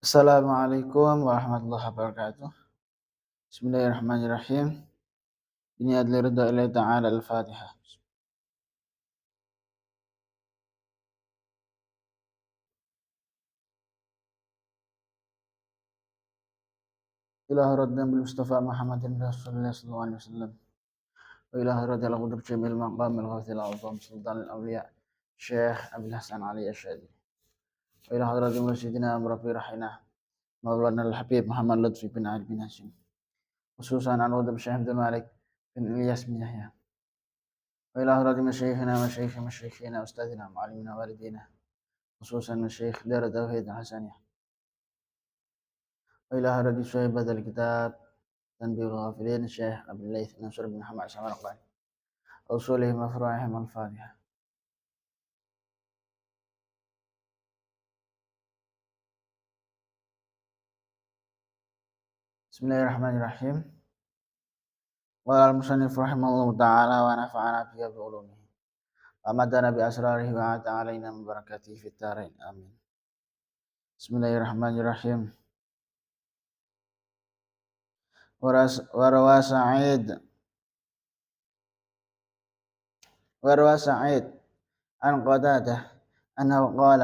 Assalamualaikum warahmatullahi wabarakatuh. Bismillahirrahmanirrahim. Ini adalah ridha ilahi ta'ala al-Fatihah. Ilahi raddan bil Mustafa Muhammadin Rasulullah sallallahu alaihi wasallam. Wa ilahi radda al-qudub jamil maqam al-ghafil al-azam sultan al-awliya Syekh Abdul Hasan Ali Asyadi. Wa ilahi radda mursyidina murafi rahina Maulana al-Habib Muhammad Lutfi bin Ali bin Hashim. Khususan al-qudub Syekh Abdul Malik bin Ilyas bin Yahya. Wa ilahi radda masyayikhina ustadina mu'alimina walidina. خصوصا الشيخ دار التوحيد الحسنية وإلى هرد صاحب هذا الكتاب تنبيه الغافلين الشيخ عبد الليث نصر بن محمد سمرقند أصولهم وفروعهم الفاتحة. بسم الله الرحمن الرحيم. قال المصنف رحمه الله تعالى ونفعنا فيها بعلومه ومدنا بأسراره وعاد علينا من بركاته في الدارين آمين. بسم الله الرحمن الرحيم. وروى سعيد عن قتادة أنه قال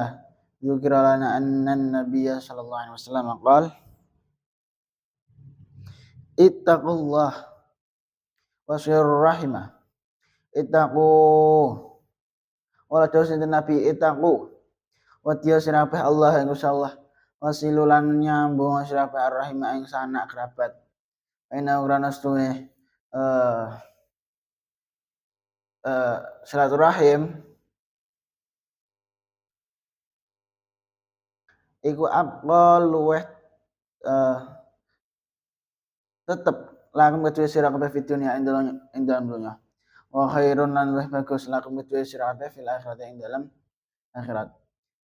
ذكر لنا أن النبي صلى الله عليه وسلم قال ittaqullah wasirur rahimah ittaqu wala dawsin nabi ittaqu wa tiya sirapeh Allah ing Allah wasilulan nyambung sirapeh ar-rahimah ing sanak kerabat ina uranastuhe silaturahim iku aqal luweh tetep lakum kedue sira kabeh fidunya ing dalam dunya wa khairun lan luwih bagus lakum kedue sira kabeh fil akhirat ing dalam akhirat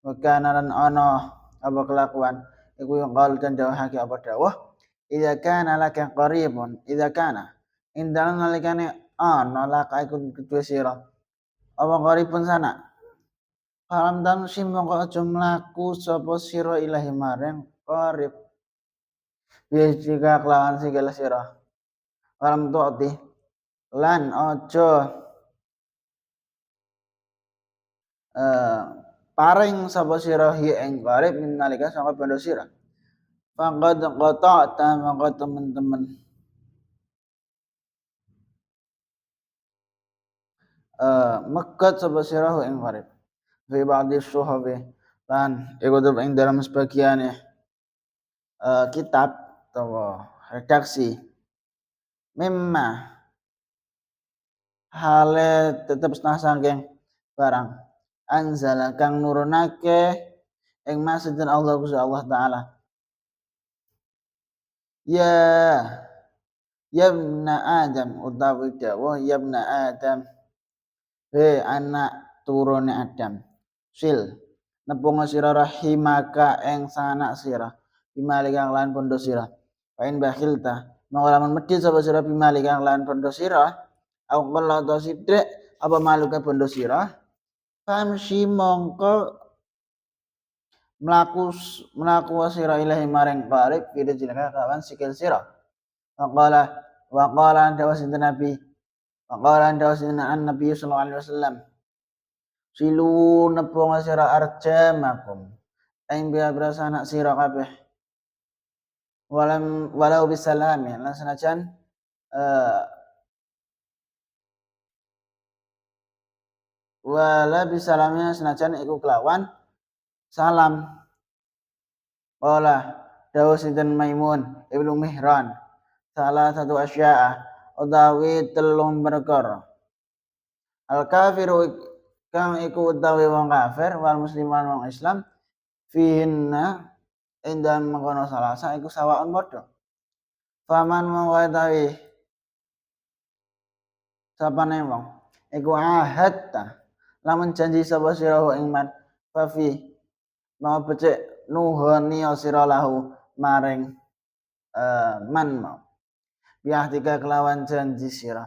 wa kana lan ana apa kelakuan iku yang qalu dan dawuhake apa dawuh idza kana laka qaribun idza kana ing dalam nalikane ana laka iku kedue sira apa qaribun sana falam tamsim mongko aja mlaku sapa sira ilahi maring qarib jika kelawan segala sira walam tu'ti lan ojo paring sapa sira hi ing qarib min nalika sangka bondo sira faqad qata'ta maka teman-teman mekat sapa sira ing qarib fi ba'di suhabi lan iku ing dalam sebagian kitab atau redaksi mimma hale tetep setengah sangking barang anzala kang nurunake ing masjidin Allah Gusti Allah taala ya yabna adam utawi dawuh yabna adam he anak turune Adam sil nepung sira rahimaka ing sanak sira bimali kang lan pondo sira pain bakhilta mongko lamun medhit sapa sira bimali kang lan pondo sira au qalla ta sithik apa maluke pondo sira famsi mongko mlaku sira ilahi maring qarib kide jenenge kawan sikil sira waqala dawa sinten nabi waqala dawa sinten nabi sallallahu alaihi wasallam silu nepung sira arjamakum ing biya sanak sira kabeh walau bisalami lan senajan wala bisalamnya senajan iku kelawan salam wala dawu sinten Maimun Ibnu Mihran salah satu asya'a utawi telung perkara al kafiru kang iku utawi wong kafir wal musliman wong Islam fihinna indan mengkono salasa iku sawaun padha faman mawadawi sapane wong iku ahadta lamun janji sapa sira ing man fafi mau becik nuhoni sira lahu maring man mau biahtika kelawan janji sira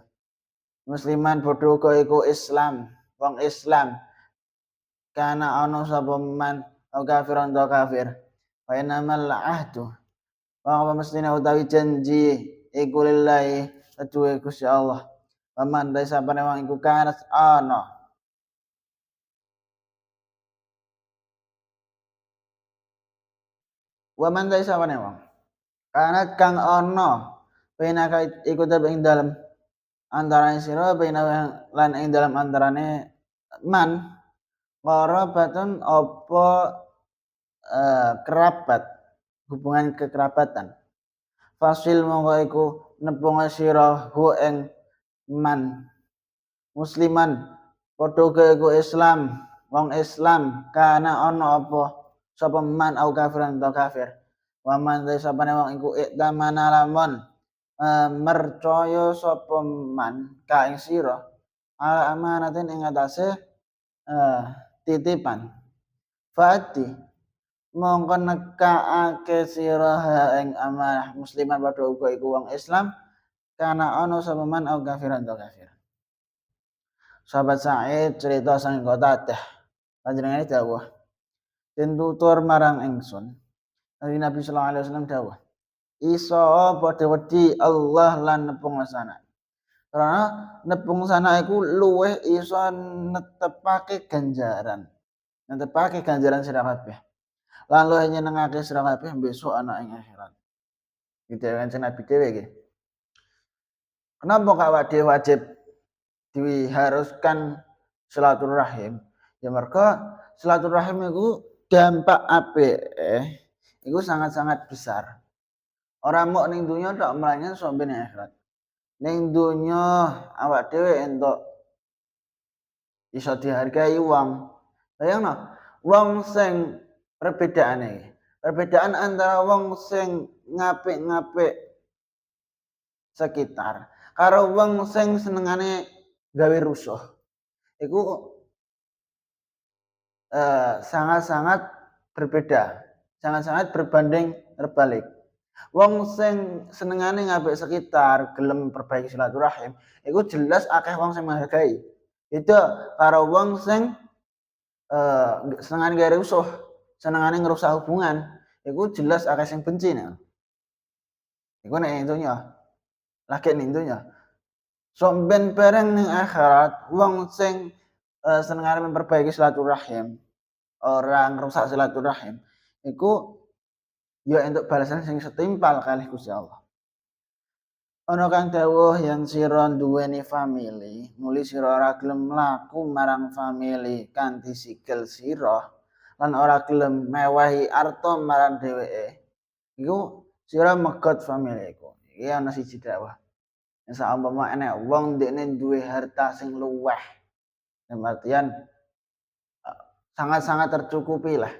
musliman bodho iku Islam wong Islam kana ana sapa man kafiran ta kafir Wa innamal ahdu wa mestine utawi janji iku lillahi kedue Gusti Allah. Paman dai sapane wong iku kanat ana. Wa man dai sapane wong kanat kang ana penaka iku ing dalem antarane sira lan ing dalem antarane man qarabatun apa kerabat, hubungan kekerabatan. Fasil mongko iku nepunga sira hu ing man musliman padha iku Islam, wong Islam kana ana apa sapa man au kafiran ta kafir. Wa man sapane wong iku iktamana lamun mercaya sapa man ka ing sira ala amanatin ing atase titipan. Fati mongko nekake sira ing amanah musliman padha uga iku wong Islam kana ana sapa man au kafiran ta kafir. Sahabat Sa'id cerita sang Qatadah panjenengane dawuh den tutur marang ingsun Nabi sallallahu alaihi wasallam dawuh iso padha wedi Allah lan nepung sana karena nepung sana iku luweh iso netepake ganjaran sira kabeh lan luwih nyenengake sira kabeh besok ana ing akhirat gitu kan Nabi dhewe iki kenapa kak wajib diharuskan silaturahim ya mereka silaturahim itu dampak apik itu sangat-sangat besar orang mau ning dunya tok melainkan sampe ning akhirat ning dunya awak dhewe entuk iso dihargai wong bayangno wong sing perbedaan antara wong sing ngapik-ngapik sekitar karo wong sing senengane gawe rusuh itu sangat-sangat berbeda, sangat-sangat berbanding terbalik. Wong sing senengane ngapik sekitar, gelem perbaiki silaturahim, itu jelas akeh wong sing menghargai. Itu karo wong sing senengane gawe rusuh, senengane ngerusak hubungan, itu jelas akeh sing benci nek. Iku nek intunya. Lagi ning dunya. Sok ben bareng ning akhirat wong sing senengane memperbaiki silaturahim, orang rusak silaturahim, iku ya entuk balasan sing setimpal kalih Gusti Allah. Ana kang dawuh yang sira duweni family, muli sira ora gelem mlaku marang family kanthi sikil sira lan ora gelem mewahi arta marang dheweke. Iku sira megot family iku. Iki ana siji dawuh. Saumpama enek wong ndekne duwe harta sing luweh. Artian sangat-sangat tercukupi lah.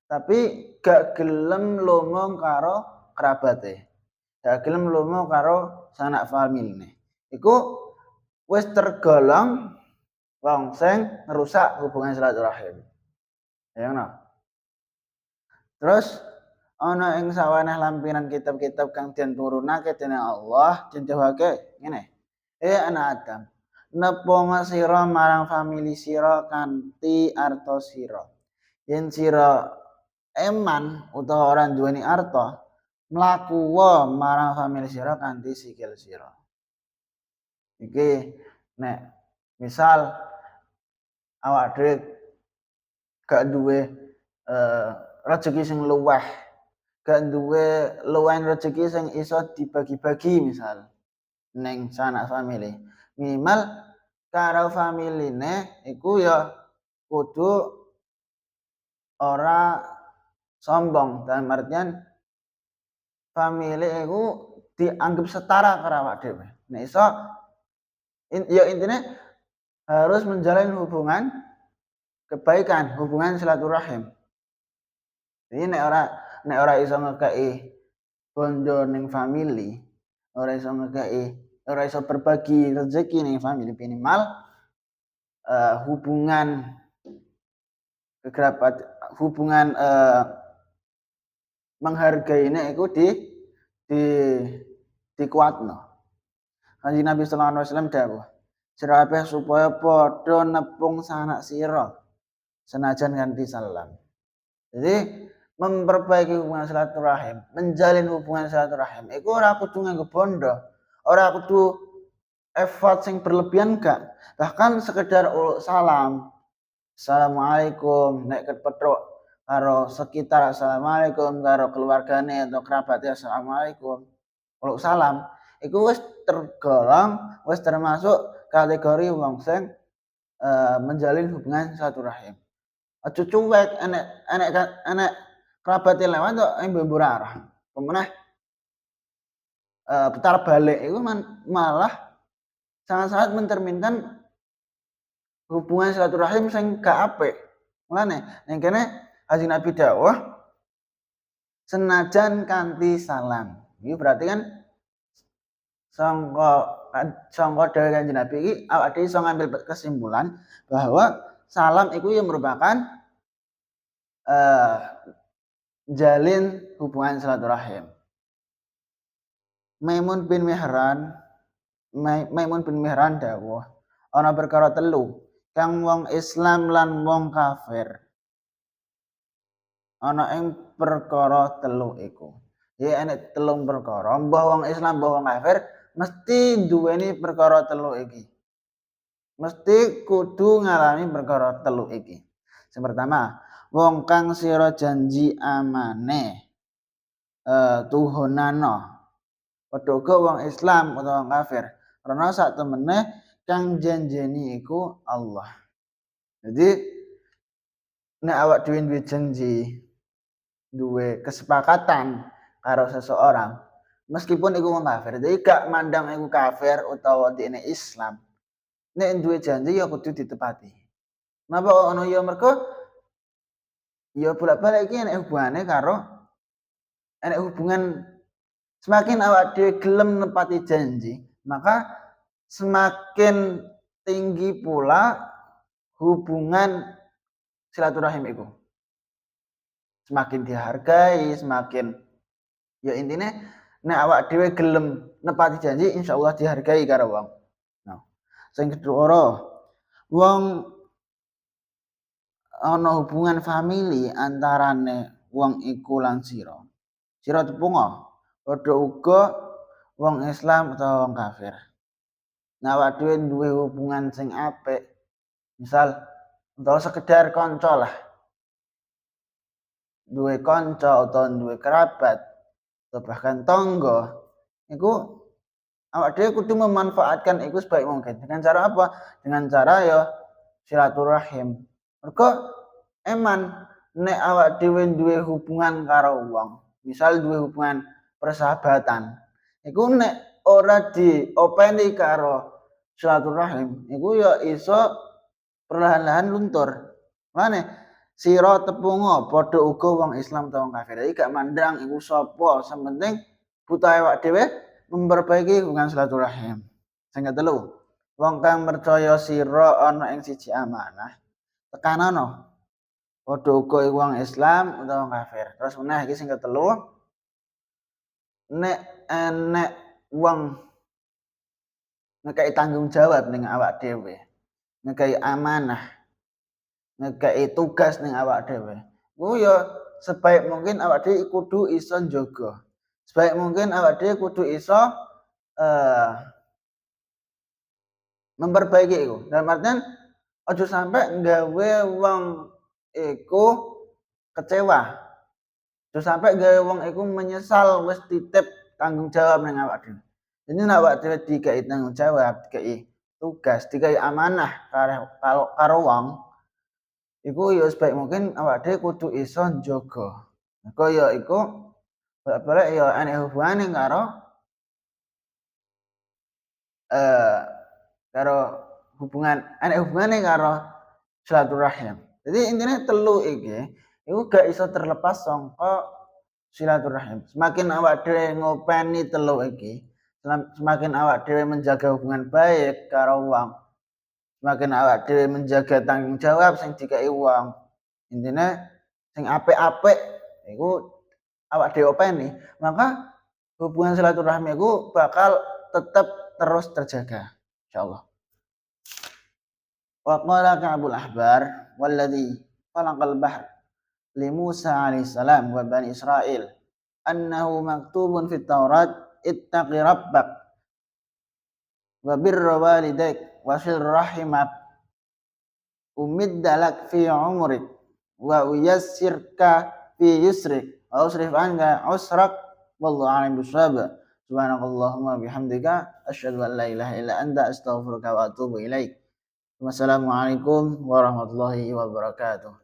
Tapi gak gelem lunga karo kerabate. Gak gelem lunga karo sanak familine. Iku wis tergolong wong sing ngerusak hubungan silaturahim. Ya ngono. Terus ana ing saweneh lampiran kitab-kitab kang den turunake dening Allah, den dawuhake ngene. Anak Adam, nepunga sira marang famili sira kanthi arta sira. Yen sira eman utawa ora duweni arta, mlaku marang famili sira kanthi sikil sira. Iki nek misal awak dhewe gak duwe rezeki sing luweh, gak duwe luwih rezeki sing iso dibagi-bagi misal ning sanak famili. Minimal karo familine iku ya kudu ora sombong dalam artian famili iku dianggap setara karo awak dhewe. Nek iso ya intine harus menjalin hubungan kebaikan, hubungan silaturahim. Jadi nek ora iso ngekeki bondo ning famili, ora iso berbagi rezeki ning famili minimal hubungan kekerabat hubungan menghargaine iku dikuatno. Kanjeng Nabi sallallahu alaihi wasallam dawuh, sira kabeh supaya padha nepung sanak sira senajan kanthi salam. Jadi memperbaiki hubungan silaturahim, menjalin hubungan silaturahim iku ora kudu nganggo bondo, ora kudu effort sing berlebihan gak. Bahkan sekedar uluk salam. Assalamualaikum, nek kepethuk karo sekitar assalamualaikum, karo keluargane atau kerabatnya assalamualaikum. Uluk salam iku wis tergolong wis termasuk kategori wong sing menjalin hubungan silaturahim. Aja cuek enek kerabate lewat kok mbok arah. Pemenah putar balik itu malah sangat-sangat mencerminkan hubungan silaturahim sing gak apik. Mulane ning kene Kanjeng Nabi dawuh senajan kanthi salam. Iki berarti kan sangka dawuh Kanjeng Nabi iki awake dhewe iso ngambil kesimpulan bahwa salam itu yang merupakan jalin hubungan silaturahim. Maimun bin Mihran dawuh ana perkara telu kang wong Islam lan wong kafir ana ing perkara telu iku. Ya enek telung perkara, mbah wong Islam mbah wong kafir mesti duweni perkara telu iki. Mesti kudu ngalami perkara telu iki. Sing pertama, wong kang sira janji amane tuhonana. Padha uga wong Islam utawa wong kafir. Karena sak temene kang janjeni iku Allah. Jadi nek awak dhewe duwe janji, duwe kesepakatan karo seseorang, meskipun iku wong kafir, jadi gak mandang iku kafir utawa dene Islam. Nek duwe janji ya kudu ditepati. Napa ono ya mergo ya bolak-balik iki enek hubungane karo enek hubungan semakin awak dhewe gelem nepati janji, maka semakin tinggi pula hubungan silaturahim itu. Semakin dihargai, semakin ya intinya nek awak dhewe gelem nepati janji insyaallah dihargai karo wong. Nah, sing kedua, wong ana hubungan famili antarane wong iku lan sira. Sira tepunga padha uga wong Islam utawa wong kafir. Nah, awak dhewe duwe hubungan sing apik. Misal utawa sekedar kanca lah. Duwe kanca utawa duwe kerabat atau bahkan tangga. Iku awak dhewe kudu memanfaatkan iku sebaik mungkin. Dengan cara apa? Dengan cara ya silaturahim. Mergo eman nek awak dhewe duwe hubungan karo wong, misal duwe hubungan persahabatan, iku nek ora diopeni karo silaturahim, iku ya iso perlahan-lahan luntur. Mane sira tepunga padha uga wong Islam utawa wong kafir. Iki gak mandang iku sapa, sing penting butuh awak dhewe memperbaiki hubungan silaturahim. Sing ketelu, wong kang percaya sira ana ing siji amanah, tekanana padha uga wong Islam utawa wong kafir. Terus meneh iki sing ketelu, nek enek wong ngekei tanggung jawab ning awak dhewe, ngekei amanah, ngekei tugas ning awak dhewe. Ku ya sebaik mungkin awak dhewe kudu iso njaga. Sebaik mungkin awak dhewe kudu iso memperbaiki iku. Dalam artian aja sampe nggawe wong iku kecewa. Aja sampe gawe wong iku menyesal wis titip tanggung jawab ning awak dhewe. Jadi nek awak dhewe dikai tanggung jawab, dikai tugas, dikai amanah karo wong, iku ya sebaik mungkin awak dhewe kudu iso njaga. Mergo ya iku bolak-balik ya enek hubungane karo hubungane karo silaturahim. Jadi intinya telu iki iku gak iso terlepas saka silaturahim. Semakin awak dhewe ngopeni telu iki, semakin awak dhewe menjaga hubungan baik karo wong, semakin awak dhewe menjaga tanggung jawab sing dikai wong. Intine sing apik-apik iku awak dhewe openi, maka hubungan silaturahmi iku bakal tetap terus terjaga insyaallah. Wa qala Ka'bul Ahbar walladzi khalaqal bahr li Musa alaihissalam wa bani Israel annahu maktubun fit Taurat ittaqi rabbak wa birra walidaik wa sil rahimak umidda lak fi umrik wa uyassirka fi yusrik wa usrif anka usrak wallahu a'lam bissawab. Subhanakallahumma bihamdika asyhadu an la ilaha illa anta astaghfiruka wa atubu ilaik. Wassalamualaikum warahmatullahi wabarakatuh.